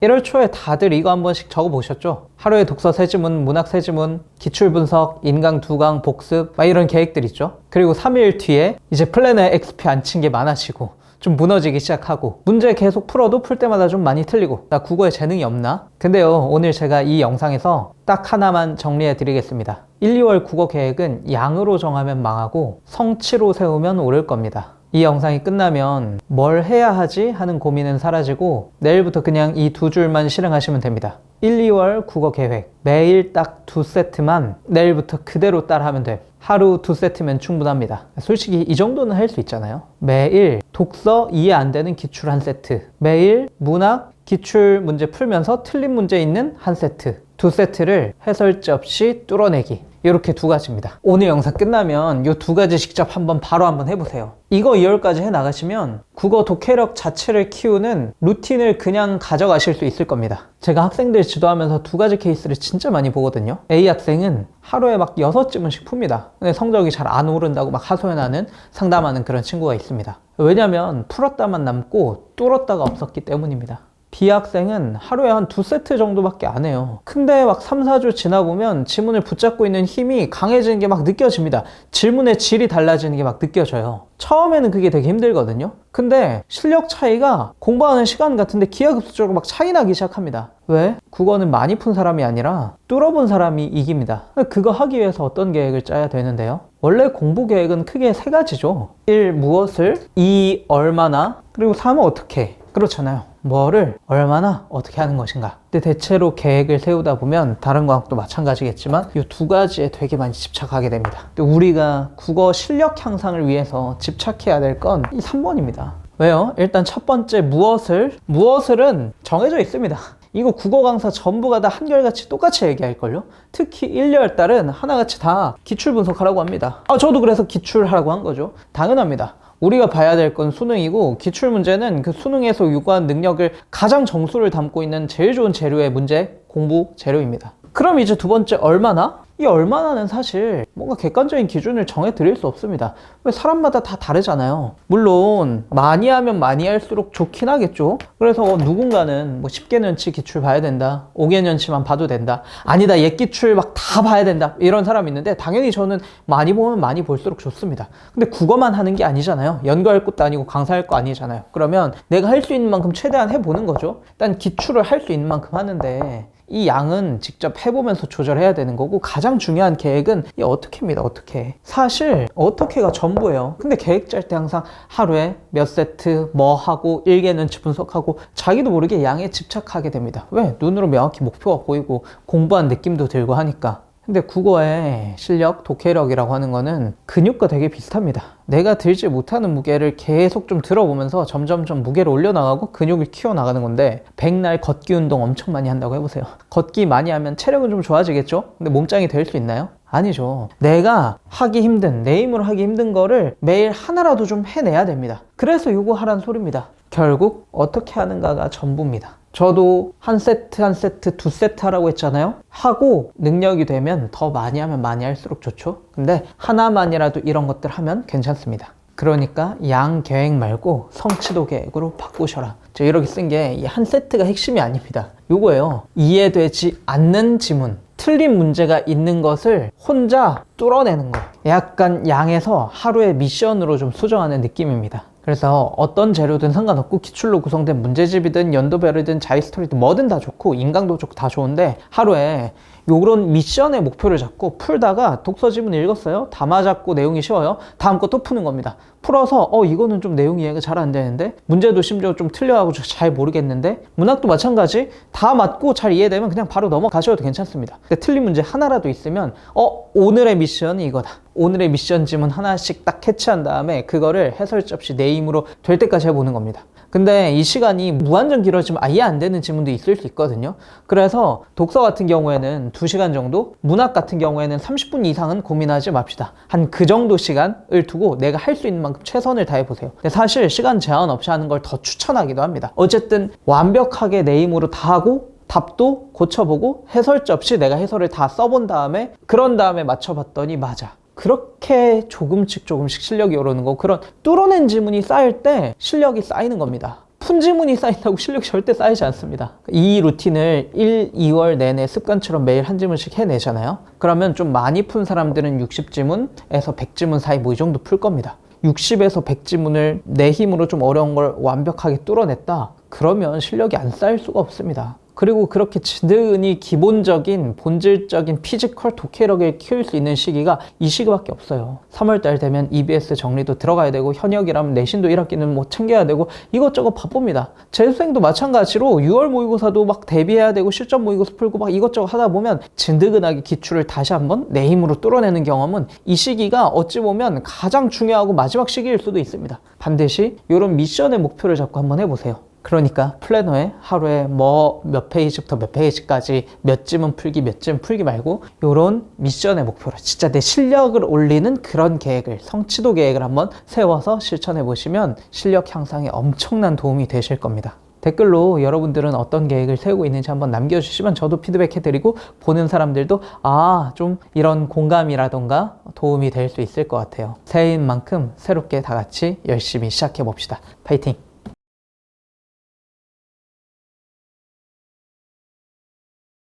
1월 초에 다들 이거 한 번씩 적어보셨죠? 하루에 독서 3지문, 문학 3지문, 기출분석, 인강 2강, 복습 막 이런 계획들 있죠? 그리고 3일 뒤에 이제 플래너에 XP 안 친 게 많아지고 좀 무너지기 시작하고 문제 계속 풀어도 풀 때마다 좀 많이 틀리고 나 국어에 재능이 없나? 근데요, 오늘 제가 이 영상에서 딱 하나만 정리해 드리겠습니다. 1, 2월 국어 계획은 양으로 정하면 망하고 성취로 세우면 오를 겁니다. 이 영상이 끝나면 뭘 해야 하지 하는 고민은 사라지고 내일부터 그냥 이 2줄만 실행하시면 됩니다. 1, 2월 국어 계획 매일 딱 2세트만 내일부터 그대로 따라하면 돼. 하루 2세트면 충분합니다. 솔직히 이 정도는 할 수 있잖아요. 매일 독서 이해 안 되는 기출 1세트, 매일 문학 기출 문제 풀면서 틀린 문제 있는 1세트, 2세트를 해설지 없이 뚫어내기. 이렇게 2가지입니다. 오늘 영상 끝나면 이 2가지 직접 바로 한번 해보세요. 이거 2월까지 해나가시면 국어 독해력 자체를 키우는 루틴을 그냥 가져가실 수 있을 겁니다. 제가 학생들 지도하면서 2가지 케이스를 진짜 많이 보거든요. A 학생은 하루에 막 6지문씩 풉니다. 근데 성적이 잘 안 오른다고 막 하소연하는, 상담하는 그런 친구가 있습니다. 왜냐면 풀었다만 남고 뚫었다가 없었기 때문입니다. B 학생은 하루에 한 2세트 정도밖에 안 해요. 근데 막 3, 4주 지나보면 지문을 붙잡고 있는 힘이 강해지는 게 막 느껴집니다. 질문의 질이 달라지는 게 막 느껴져요. 처음에는 그게 되게 힘들거든요. 근데 실력 차이가 공부하는 시간 같은데 기하급수적으로 막 차이 나기 시작합니다. 왜? 국어는 많이 푼 사람이 아니라 뚫어본 사람이 이깁니다. 그거 하기 위해서 어떤 계획을 짜야 되는데요? 원래 공부 계획은 크게 3가지죠. 1. 무엇을, 2. 얼마나, 그리고 3. 어떻게. 그렇잖아요. 뭐를 얼마나 어떻게 하는 것인가. 근데 대체로 계획을 세우다 보면 다른 과학도 마찬가지겠지만 이 2가지에 되게 많이 집착하게 됩니다. 근데 우리가 국어 실력 향상을 위해서 집착해야 될 건 이 3번입니다. 왜요? 일단 첫 번째 무엇을은 정해져 있습니다. 이거 국어 강사 전부가 다 한결같이 똑같이 얘기할걸요? 특히 1, 2월 달은 하나같이 다 기출 분석하라고 합니다. 저도 그래서 기출하라고 한 거죠. 당연합니다. 우리가 봐야 될 건 수능이고 기출 문제는 그 수능에서 요구한 능력을 가장 정수를 담고 있는 제일 좋은 재료의 문제, 공부 재료입니다. 그럼 이제 2번째 얼마나? 이 얼마나는 사실 뭔가 객관적인 기준을 정해 드릴 수 없습니다. 왜 사람마다 다 다르잖아요. 물론 많이 하면 많이 할수록 좋긴 하겠죠. 그래서 누군가는 뭐 10개년치 기출 봐야 된다, 5개년치만 봐도 된다, 아니다 옛 기출 막 다 봐야 된다, 이런 사람이 있는데 당연히 저는 많이 보면 많이 볼수록 좋습니다. 근데 국어만 하는 게 아니잖아요. 연구할 것도 아니고 강사할 거 아니잖아요. 그러면 내가 할 수 있는 만큼 최대한 해보는 거죠. 일단 기출을 할 수 있는 만큼 하는데 이 양은 직접 해보면서 조절해야 되는 거고, 가장 중요한 계획은 이 어떻게입니다. 어떻게. 사실 어떻게가 전부예요. 근데 계획 짤 때 항상 하루에 몇 세트 뭐 하고 1개년치 분석하고 자기도 모르게 양에 집착하게 됩니다. 왜? 눈으로 명확히 목표가 보이고 공부한 느낌도 들고 하니까. 근데 국어의 실력, 독해력이라고 하는 거는 근육과 되게 비슷합니다. 내가 들지 못하는 무게를 계속 좀 들어보면서 점점점 무게를 올려나가고 근육을 키워나가는 건데, 백날 걷기 운동 엄청 많이 한다고 해보세요. 걷기 많이 하면 체력은 좀 좋아지겠죠? 근데 몸짱이 될 수 있나요? 아니죠. 내가 하기 힘든, 내 힘으로 하기 힘든 거를 매일 하나라도 좀 해내야 됩니다. 그래서 요거 하라는 소리입니다. 결국 어떻게 하는가가 전부입니다. 저도 1세트 1세트 2세트 하라고 했잖아요. 하고 능력이 되면 더 많이 하면 많이 할수록 좋죠. 근데 하나만이라도 이런 것들 하면 괜찮습니다. 그러니까 양 계획 말고 성취도 계획으로 바꾸셔라. 저 이렇게 쓴 게 이 1세트가 핵심이 아닙니다. 요거예요. 이해되지 않는 지문, 틀린 문제가 있는 것을 혼자 뚫어내는 거. 약간 양에서 하루의 미션으로 좀 수정하는 느낌입니다. 그래서 어떤 재료든 상관없고 기출로 구성된 문제집이든 연도별이든 자이스토리든 뭐든 다 좋고 인강도 좋고 다 좋은데, 하루에 요런 미션의 목표를 잡고 풀다가 독서 지문 읽었어요? 다 맞았고 내용이 쉬워요? 다음 거 또 푸는 겁니다. 풀어서 이거는 좀 내용 이해가 잘 안 되는데, 문제도 심지어 좀 틀려하고 잘 모르겠는데, 문학도 마찬가지. 다 맞고 잘 이해되면 그냥 바로 넘어가셔도 괜찮습니다. 근데 틀린 문제 하나라도 있으면 오늘의 미션이 이거다, 오늘의 미션 지문 하나씩 딱 캐치한 다음에 그거를 해설지 없이 내 힘으로 될 때까지 해보는 겁니다. 근데 이 시간이 무한정 길어지면 아예 안 되는 지문도 있을 수 있거든요. 그래서 독서 같은 경우에는 2시간 정도, 문학 같은 경우에는 30분 이상은 고민하지 맙시다. 한 그 정도 시간을 두고 내가 할 수 있는 만큼 최선을 다해보세요. 근데 사실 시간 제한 없이 하는 걸 더 추천하기도 합니다. 어쨌든 완벽하게 내 힘으로 다 하고 답도 고쳐보고 해설지 없이 내가 해설을 다 써본 다음에, 그런 다음에 맞춰봤더니 맞아. 그렇게 조금씩 실력이 오르는 거, 그런 뚫어낸 지문이 쌓일 때 실력이 쌓이는 겁니다. 훈지문이 쌓인다고 실력이 절대 쌓이지 않습니다. 이 루틴을 1, 2월 내내 습관처럼 매일 한 지문씩 해내잖아요. 그러면 좀 많이 푼 사람들은 60지문에서 100지문 사이 뭐 이 정도 풀 겁니다. 60에서 100지문을 내 힘으로 좀 어려운 걸 완벽하게 뚫어냈다. 그러면 실력이 안 쌓일 수가 없습니다. 그리고 그렇게 지드은이 기본적인 본질적인 피지컬 독해력을 키울 수 있는 시기가 이 시기밖에 없어요. 3월달 되면 EBS 정리도 들어가야 되고 현역이라면 내신도 1학기는 뭐 챙겨야 되고 이것저것 바쁩니다. 재수생도 마찬가지로 6월 모의고사도 막 대비해야 되고 실전 모의고사 풀고 막 이것저것 하다 보면 진드근하게 기출을 다시 한번 내 힘으로 뚫어내는 경험은 이 시기가 어찌 보면 가장 중요하고 마지막 시기일 수도 있습니다. 반드시 이런 미션의 목표를 잡고 한번 해보세요. 그러니까 플래너에 하루에 뭐 몇 페이지부터 몇 페이지까지 몇 지문 풀기 말고 이런 미션의 목표로 진짜 내 실력을 올리는 그런 계획을, 성취도 계획을 한번 세워서 실천해 보시면 실력 향상에 엄청난 도움이 되실 겁니다. 댓글로 여러분들은 어떤 계획을 세우고 있는지 한번 남겨주시면 저도 피드백 해드리고 보는 사람들도 좀 이런 공감이라던가 도움이 될 수 있을 것 같아요. 새해인 만큼 새롭게 다 같이 열심히 시작해 봅시다. 파이팅!